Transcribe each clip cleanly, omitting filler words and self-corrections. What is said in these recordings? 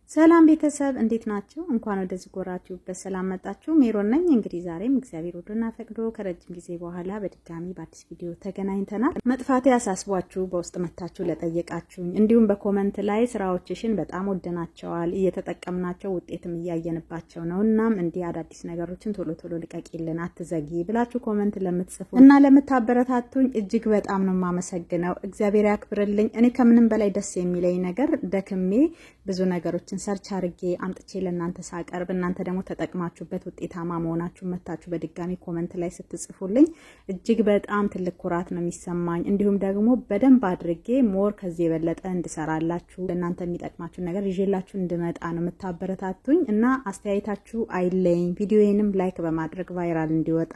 ሰላም ቤተሰብ እንዴት ናችሁ? እንኳን ወደዚህ ጎራችሁ በሰላም መጣችሁ። ሜሮን ነኝ። እንግዲህ ዛሬም እግዚአብሔር ወዶና ፈቅዶ ከረጅም ጊዜ በኋላ በድጋሚ በአዲስ ቪዲዮ ተገናኝተናል። መጥፋቴ ያሳስቧችሁ በውስጥ መታችሁ ለጠየቃችሁኝ እንዲሁም በኮሜንት ላይ ስራዎችሽን በጣም ወደናቸዋል እየተጠቀምናቸው ውጤትም እያየንባቸው ነውናም እንዲህ አዳዲስ ነገሮችን ቶሎ ቶሎ ልቀቂልን አትዘጊ ብላችሁ ኮሜንት ለምትጽፉ እና ለምታበረታቱኝ እጅግ በጣም ነው ማመሰግነው። እግዚአብሔር ያክብርልኝ። እኔ ከምንም በላይ ደስ የሚለኝ ነገር ደክሜ ብዙ ነገሮችን ሰርች አርጌ አምጥቼ ለእናንተ ሳቀርብ እናንተ ደግሞ ተጠቅማችሁበት ውጤታማ መሆናችሁ መታችሁ በድጋሚ ኮሜንት ላይ ስትጽፉልኝ እጅግ በጣም ትልቅ ኩራት ነው የሚሰማኝ። እንዲሁም ደግሞ በደንብ አድርጌ ሞር ከዚህ የበለጠ እንድሰራላችሁ ለእናንተ የሚጠቅማችሁ ነገር ይዤላችሁ እንድመጣ ነው የምታበረታቱኝ እና አስተያየታችሁ አይለኝ። ቪዲዮዬንም ላይክ በማድረግ ቫይራል እንዲወጣ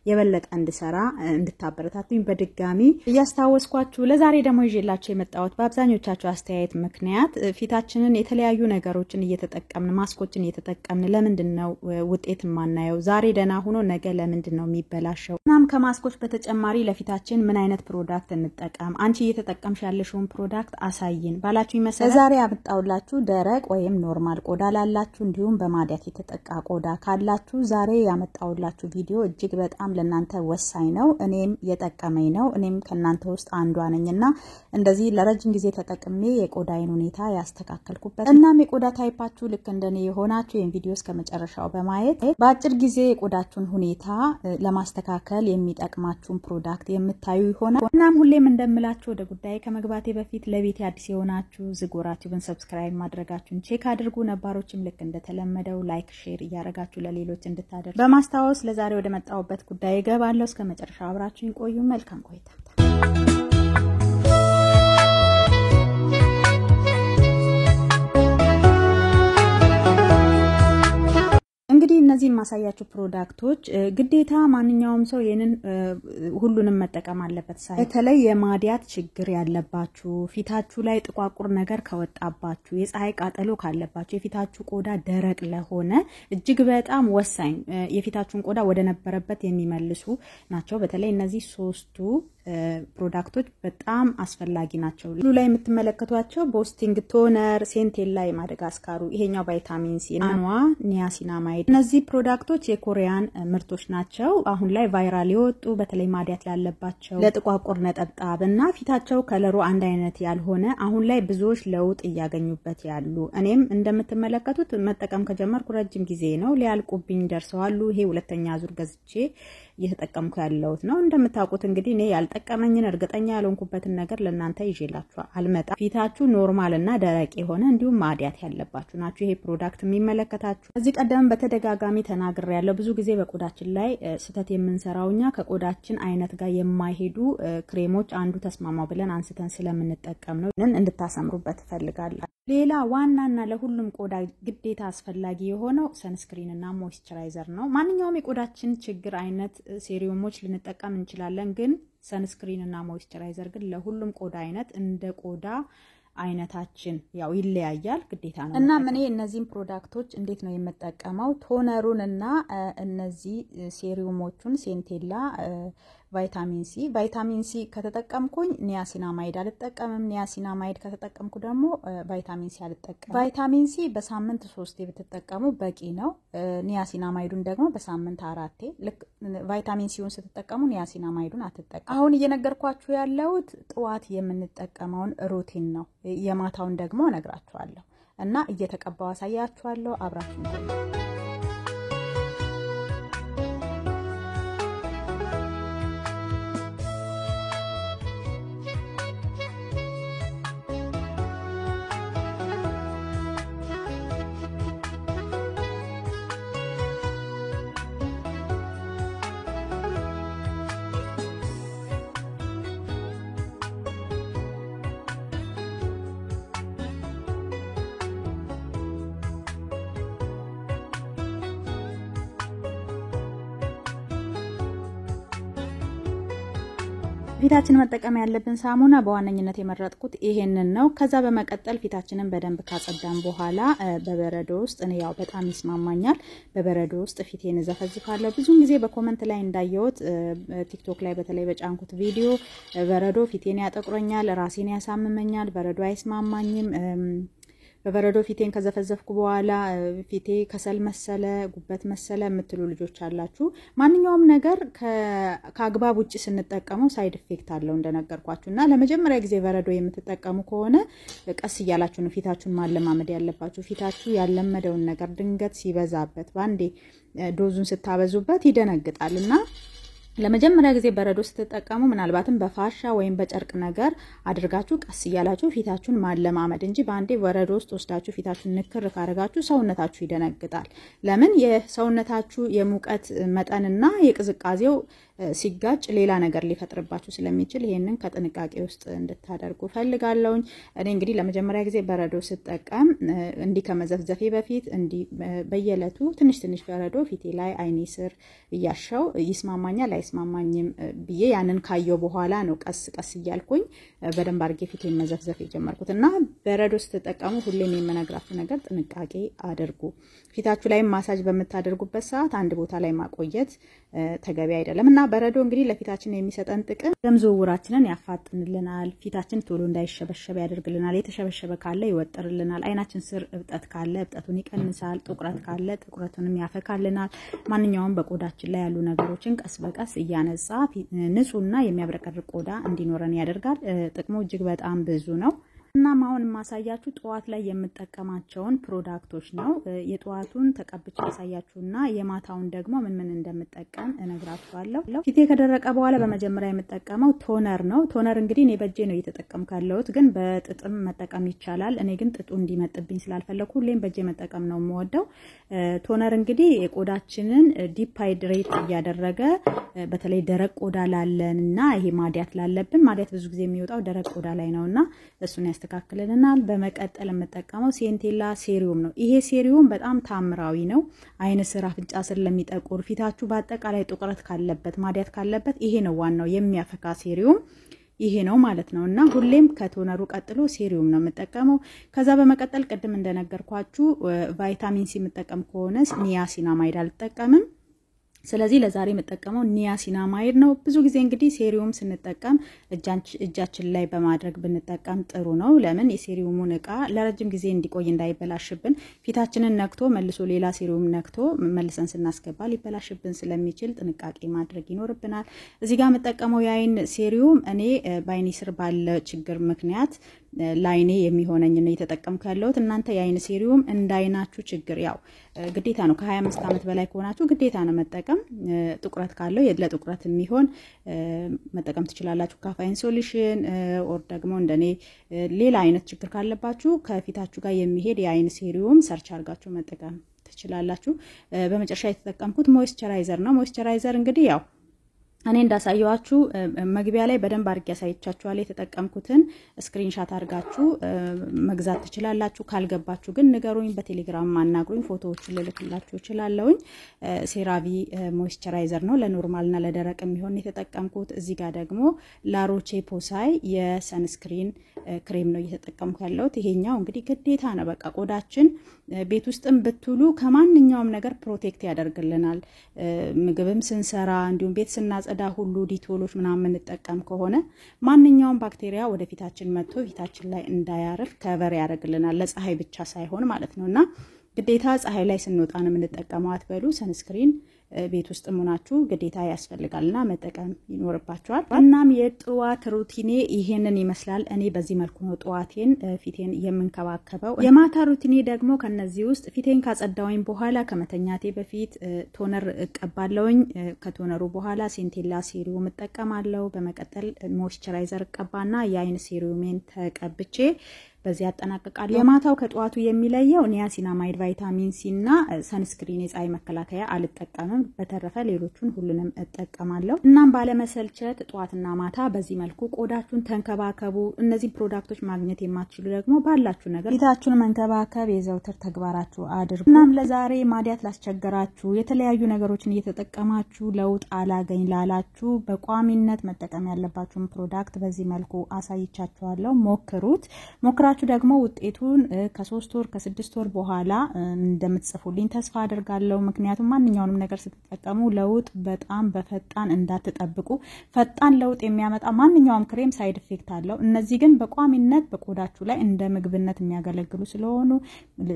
የበለጠ እንድሰራ እንድታበረታቱኝ በድጋሚ እያስታወስኳችሁ ለዛሬ ደግሞ ይዤላችሁ የመጣሁት በአብዛኞቻችሁ አስተያየት ምክንያት ፊታችንን የተለያዩ ነገሮችን እየተጠቀምን ማስኮችን እየተጠቀምን ለምንድነው ውጤት ማናየው? ዛሬ ደና ሆኖ ነገ ለምንድነው የሚበላሸው? እናም ከማስኮች በተጨማሪ ለፊታችን ምን አይነት ፕሮዳክት እንጠቀም? አንቺ እየተጠቀምሽ ያለሽውን ፕሮዳክት አሳይን ባላችሁ መሰረት ዛሬ አመጣውላችሁ ደረቅ ወይም ኖርማል ቆዳ ላላችሁ እንዲሁም በማዲያት የተጠቃ ቆዳ ካላችሁ ዛሬ ያመጣውላችሁ ቪዲዮ እጅግ በጣም ለናንተ ወሳኝ ነው። እኔም የጠቀመኝ ነው። እኔም ከናንተ ውስጥ አንዷ ነኝና እንደዚህ ለረጅም ጊዜ ተጠቅሜ የቆዳዬን ሁኔታ ያስተካከልኩበት እናም የቆዳ ታይፓችሁ ልክ እንደኔ የሆናችሁ ይሄን ቪዲዮ እስከ መጨረሻው በማየት በአጭር ጊዜ የቆዳችሁን ሁኔታ ለማስተካከል የሚጠቅማችሁን ፕሮዳክት የምታዩ ይሆናል። እናም ሁሌም እንደምላችሁ ወደ ጉዳይ ከመግባቴ በፊት ለቤት አዲስ የሆናችሁ ዝጎራችሁን ሰብስክራይብ ማድረጋችሁን ቼክ አድርጉ። ነባሮችም ልክ እንደተለመደው ላይክ ሼር እያረጋችሁ ለሌሎች እንድታደርጉ በማስታወስ ለዛሬ ወደ መጣውበት ጉዳይ ገባለሁ። እስከ መጨረሻው አብራችሁን ቆዩ። መልካም ቆይታ። እንግዲህ እነዚህ ማሳያችሁ ፕሮዳክቶች ግዴታ ማንኛውም ሰው የነን ሁሉንም መጠቀም አለበት ሳይሆን በተለይ የማዲያት ችግር ያለባችሁ ፊታችሁ ላይ ጥቋቁር ነገር ከወጣባችሁ የፀሐይ ቃጠሎ ካለባችሁ የፊታችሁ ቆዳ ደረቅ ለሆነ እጅግ በጣም ወሳኝ የፊታችሁን ቆዳ ወደ ነበረበት የሚመልሱ ናቸው። በተለይ እነዚህ ሶስቱ ፕሮዳክቶች በጣም አስፈላጊ ናቸው። ላይ የምትመለከቷቸው ቦስቲንግ ቶነር፣ ሴንቴላ የማደጋስካሩ፣ ይሄኛው ቫይታሚን ሲ እና ኒያሲናማይድ እነዚህ ፕሮዳክቶች የኮሪያን ምርቶች ናቸው። አሁን ላይ ቫይራል የወጡ በተለይ ማዲያት ያለባቸው ለጥቋቁር ነጠብጣብና ፊታቸው ከለሩ አንድ አይነት ያልሆነ አሁን ላይ ብዙዎች ለውጥ እያገኙበት ያሉ እኔም እንደምትመለከቱት መጠቀም ከጀመርኩ ረጅም ጊዜ ነው። ሊያልቁብኝ ደርሰዋል። ይሄ ሁለተኛ ዙር ገዝቼ እየተጠቀምኩ ያለሁት ነው። እንደምታውቁት እንግዲህ እኔ ያልጠቀመኝን እርግጠኛ ያልሆንኩበትን ነገር ለእናንተ ይዤላችሁ አልመጣ። ፊታችሁ ኖርማል እና ደረቅ የሆነ እንዲሁም ማዲያት ያለባችሁ ናችሁ ይሄ ፕሮዳክት የሚመለከታችሁ። እዚህ ቀደም በተደጋጋሚ ተናግሬያለሁ። ብዙ ጊዜ በቆዳችን ላይ ስተት የምንሰራውኛ ከቆዳችን አይነት ጋር የማይሄዱ ክሬሞች አንዱ ተስማማው ብለን አንስተን ስለምንጠቀም ነው። እንድታሰምሩበት ፈልጋለሁ። ሌላ ዋናና ለሁሉም ቆዳ ግዴታ አስፈላጊ የሆነው ሰንስክሪን እና ሞይስቸራይዘር ነው። ማንኛውም የቆዳችን ችግር አይነት ሴሪየሞች ልንጠቀም እንችላለን፣ ግን ሰንስክሪን እና ሞይስቸራይዘር ግን ለሁሉም ቆዳ አይነት እንደ ቆዳ አይነታችን ያው ይለያያል ግዴታ ነው። እና ምን እነዚህን ፕሮዳክቶች እንዴት ነው የምጠቀመው? ቶነሩን እና እነዚህ ሴሪየሞቹን ሴንቴላ ቫይታሚን ሲ ከተጠቀምኩኝ ኒያሲናማይድ አልተጠቀምም። ኒያሲናማይድ ከተጠቀምኩ ደግሞ ቫይታሚን ሲ አልተጠቀምም። ቫይታሚን ሲ በሳምንት 3 ብትጠቀሙ በቂ ነው። ኒያሲናማይዱን ደግሞ በሳምንት 4 ልክ ቫይታሚን ሲውን ስትጠቀሙ ኒያሲናማይዱን አትጠቀሙ። አሁን እየነገርኳችሁ ያለውት ጥዋት የምንጠቀመውን ሩቲን ነው። የማታውን ደግሞ እነግራችኋለሁ እና እየተቀባው አሳያችኋለሁ። አብራችሁን ቆዩ። ፊታችን መጠቀም ያለብን ሳሙና በዋነኝነት የመረጥኩት ይሄንን ነው። ከዛ በመቀጠል ፊታችንን በደንብ ካጸዳን በኋላ በበረዶ ውስጥ እኔ ያው በጣም ይስማማኛል በበረዶ ውስጥ ፊቴን ዘፈዝፋለሁ። ብዙ ጊዜ በኮሜንት ላይ እንዳየሁት ቲክቶክ ላይ በተለይ በጫንኩት ቪዲዮ በረዶ ፊቴን ያጠቁረኛል፣ ራሴን ያሳምመኛል፣ በረዶ አይስማማኝም በበረዶ ፊቴን ከዘፈዘፍኩ በኋላ ፊቴ ከሰል መሰለ ጉበት መሰለ የምትሉ ልጆች አላችሁ ማንኛውም ነገር ከአግባብ ውጪ ስንጠቀመው ሳይድ ኢፌክት አለው እንደነገርኳችሁና ለመጀመሪያ ጊዜ በረዶ የምትጠቀሙ ከሆነ ቀስ ይያላችሁ ነው ፊታችሁን ማለማመድ ያለባችሁ ፊታችሁ ያለመደውን ነገር ድንገት ሲበዛበት ባንዴ ዶዙን ስታበዙበት ይደነግጣልና ለመጀመሪያ ጊዜ በረዶ ስትጠቀሙ ምናልባትም በፋሻ ወይም በጨርቅ ነገር አድርጋችሁ ቀስ ይያላችሁ ፊታችሁን ማለማመድ እንጂ ባንዴ በረዶ ውስጥ ወስዳችሁ ፊታችሁን ንክር ካረጋችሁ ሰውነታችሁ ይደነግጣል ለምን የሰውነታችሁ የሙቀት መጠንና የቅዝቃዜው ሲጋጭ ሌላ ነገር ሊፈጥርባችሁ ስለሚችል ይሄንን ከጥንቃቄ ውስጥ እንድታደርጉ ፈልጋለሁ እኔ እንግዲህ ለመጀመሪያ ጊዜ በረዶ ስጠቀም እንዲ ከመዘፍዘፌ በፊት እንዲ በየለቱ ትንሽ በረዶ ፊቴ ላይ አይኔ ስር ያሻው ይስማማኛል አይስማማኝም ብዬ ያንን ካየው በኋላ ነው ቀስ ይያልኩኝ በደንብ አርጌ ፊቴን መዘፍዘፍ የጀመርኩትና በረዶ ስትጠቀሙ ሁሌም የምነግራችሁ ነገር ጥንቃቄ አድርጉ ፊታችሁ ላይ ማሳጅ በመታደርጉበት ሰዓት አንድ ቦታ ላይ ማቆየት ተገቢ አይደለምና በረዶ እንግዲህ ለፊታችን የሚሰጠን ጥቅም ደም ዝውውራችንን ያፋጥንልናል ፊታችን ቶሎ እንዳይሸበሸበ ያደርግልናል የተሸበሸበ ካለ ይወጥርልናል አይናችን ስር እብጠት ካለ እብጠቱን ይቀንሳል ጥቁረት ካለ ጥቁረቱንም ያፈካልናል ማንኛውም በቆዳችን ላይ ያሉ ነገሮችን ቀስ በቀስ እያነጻ ንጹህና የሚያብረቀርቅ ቆዳ እንዲኖረን ያደርጋል ጥቅሙ እጅግ በጣም ብዙ ነው እና ማውን ማሳያችሁ ጧት ላይ የምጠቀማቸውን ፕሮዳክቶች ነው የጧቱን ተቀብጬ ያሳያችሁና የማታውን ደግሞ ምን እንደምጠቀም እነግራችኋለሁ ፊቴ ከደረቀ በኋላ በመጀመሪያ የምጠቀመው ቶነር ነው ቶነር እንግዲህ እኔ በእጄ ነው እየተጠቀምኩ ያለሁት ግን በጥጥም መጠቀም ይቻላል እኔ ግን ጥጡ እንዲመጥብኝ ስላልፈለኩ ሁሌም በእጄ መጠቀም ነው የምወደው ቶነር እንግዲህ የቆዳችንን ዲፕ ሃይድሬት ያደረገ በተለይ ደረቅ ቆዳ ላለንና ይሄ ማዲያት ላለብን ማዲያት ብዙ ጊዜ የሚወጣው ደረቅ ቆዳ ላይ ነውና እሱን ያስተካክልልናል በመቀጠል የምጠቀመው ሴንቴላ ሴሪየም ነው ይሄ ሴሪየም በጣም ታምራዊ ነው አይነ ስር አፍንጫ ስር ለሚጠቁር ፊታችሁ በአጠቃላይ ጥቁረት ካለበት ማዲያት ካለበት ይሄ ነው ዋናው የሚያፈካ ሴሪየም ይሄ ነው ማለት ነውና ሁሌም ከቶነሩ ቀጥሎ ሴሪየም ነው የምጠቀመው ከዛ በመቀጠል ቀድም እንደነገርኳችሁ ቫይታሚን ሲ የምጠቀም ከሆነ ኒያሲናማይድ አልጠቀምም ስለዚህ ለዛሬ መጠቀመው ኒያሲናማይድ ነው ብዙ ጊዜ እንግዲህ ሴሪየም ስንጠቀም እጃችን ላይ በማድረግ ብንጠቀም ጥሩ ነው ለምን የሴሪየሙን እቃ ለረጅም ጊዜ እንዲቆይ እንዳይበላሽብን ፊታችንን ነክቶ መልሶ ሌላ ሴሪየም ነክቶ መልሰን ስናስገባ ሊበላሽብን ስለሚችል ጥንቃቄ ማድረግ ይኖርብናል እዚህ ጋር መጠቀመው ያይን ሴሪየም እኔ ባይኔ ስር ባለ ችግር ምክንያት ላይኔ የሚሆነኝ ነው የተጠቀምኩ ያለሁት እናንተ ያይን ሴሪየም እንዳይናችሁ ችግር ያው ግዴታ ነው ከ25 አመት በላይ ከሆናችሁ ግዴታ ነው መጠቀም ጥቁረት ካለው ለጥቁረት የሚሆን መጠቀም ትችላላችሁ ካፋይን ሶሉሽን ኦር ደግሞ እንደኔ ሌላ አይነት ችግር ካለባችሁ ከፊታችሁ ጋር የሚሄድ ያይን ሴሪየም ሰርች አድርጋችሁ መጠቀም ትችላላችሁ በመጨረሻ የተጠቀምኩት ሞይስቸራይዘር ነው ሞይስቸራይዘር እንግዲህ ያው እኔ እንዳሳየዋችሁ መግቢያ ላይ በደንብ አድርጌ ያሳይቻችኋል የተጠቀምኩትን ስክሪንሻት አድርጋችሁ መግዛት ትችላላችሁ ካልገባችሁ ግን ንገሩኝ በቴሌግራም ማናግሩኝ ፎቶዎችን ልልክላችሁ እችላለሁኝ ሴራቪ ሞይስቸራይዘር ነው ለኖርማልና ለደረቅ የሚሆን የተጠቀምኩት እዚህ ጋር ደግሞ ላሮቼ ፖሳይ የሰንስክሪን ክሬም ነው እየተጠቀምኩ ያለሁት ይሄኛው እንግዲህ ግዴታ ነው በቃ ቆዳችን ቤት ውስጥም ብትሉ ከማንኛውም ነገር ፕሮቴክት ያደርግልናል ምግብም ስንሰራ እንዲሁም ቤት ስናጸዳ ሁሉ ዲቶሎች ምናምን እንጠቀም ከሆነ ማንኛውም ባክቴሪያ ወደ ፊታችን መጥቶ ፊታችን ላይ እንዳያርፍ ከቨር ያደርግልናል ለፀሐይ ብቻ ሳይሆን ማለት ነውና ግዴታ ፀሐይ ላይ ስንወጣ ነው የምንጠቀመው አትበሉ ሰንስክሪን ቤት ውስጥ ሆናችሁ ግዴታ ያስፈልጋልና መጠቀም ይኖርባችኋል እናም የጧት ሩቲኔ ይሄንን ይመስላል እኔ በዚህ መልኩ ነው ጧቴን ፊቴን የምንከባከበው የማታ ሩቲኔ ደግሞ ከነዚህ ውስጥ ፊቴን ካጸዳውኝ በኋላ ከመተኛቴ በፊት ቶነር እቀባለሁኝ ከቶነሩ በኋላ ሴንቴላ ሴሪየም እጠቀማለሁ በመቀጠል ሞይስቸራይዘር እቀባና የአይን ሴሪየምን ተቀብቼ በዚህ አጠናቀቃለሁ የማታው ከጧቱ የሚለየው ኒያሲናማይድ ቫይታሚን ሲ እና ሰንስክሪን የፀሐይ መከላከያ አልጠቀምም በተረፈ ሌሎቹን ሁሉንም እጠቀማለሁ እናም ባለመሰልቸት ጧትና ማታ በዚህ መልኩ ቆዳችሁን ተንከባከቡ እነዚህ ፕሮዳክቶች ማግኘት የማትችሉ ደግሞ ባላችሁ ነገር ፊታችሁን መንከባከብ የዘውትር ተግባራችሁ አድርጉ እናም ለዛሬ ማዲያት ላስቸገራችሁ የተለያዩ ነገሮችን እየተጠቀማችሁ ለውጥ አላገኝ ላላችሁ በቋሚነት መጠቀም ያለባችሁን ፕሮዳክት በዚህ መልኩ አሳይቻችኋለሁ ሞክሩት ከጀመራችሁ ደግሞ ውጤቱን ከ3 ወር ከ6 ወር በኋላ እንደምትጽፉልኝ ተስፋ አደርጋለሁ ምክንያቱም ማንኛውንም ነገር ስትጠቀሙ ለውጥ በጣም በፈጣን እንዳትጠብቁ ፈጣን ለውጥ የሚያመጣ ማንኛውም ክሬም ሳይድ ኢፌክት አለው እነዚህ ግን በቋሚነት በቆዳችሁ ላይ እንደ ምግብነት የሚያገለግሉ ስለሆኑ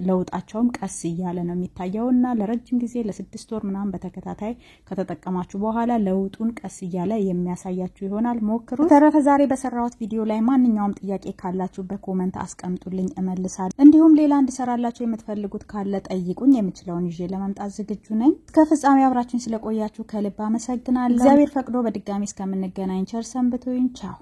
ለውጣቸውም ቀስ ይያለ ነው የሚታየውና ለረጅም ጊዜ ለ6 ወር ምናምን በተከታታይ ከተጠቀማችሁ በኋላ ለውጡን ቀስ ይያለ የሚያሳያችሁ ይሆናል ሞክሩ ተረፈ ዛሬ በሰራሁት ቪዲዮ ላይ ማንኛውም ጥያቄ ካላችሁ በኮሜንት አስቀምጡልኝ እመልሳለሁ እንዲሁም ሌላ እንድሰራላችሁ የምትፈልጉት ካለ ጠይቁኝ የምችለውን ይዤ ለማምጣት ዝግጁ ነኝ ከፍጻሜ አብራችሁኝ ስለቆያችሁ ከልብ አመሰግናለሁ እግዚአብሔር ፈቅዶ በድጋሚ እስከምንገናኝ ቸር ሰንብቱኝ ቻው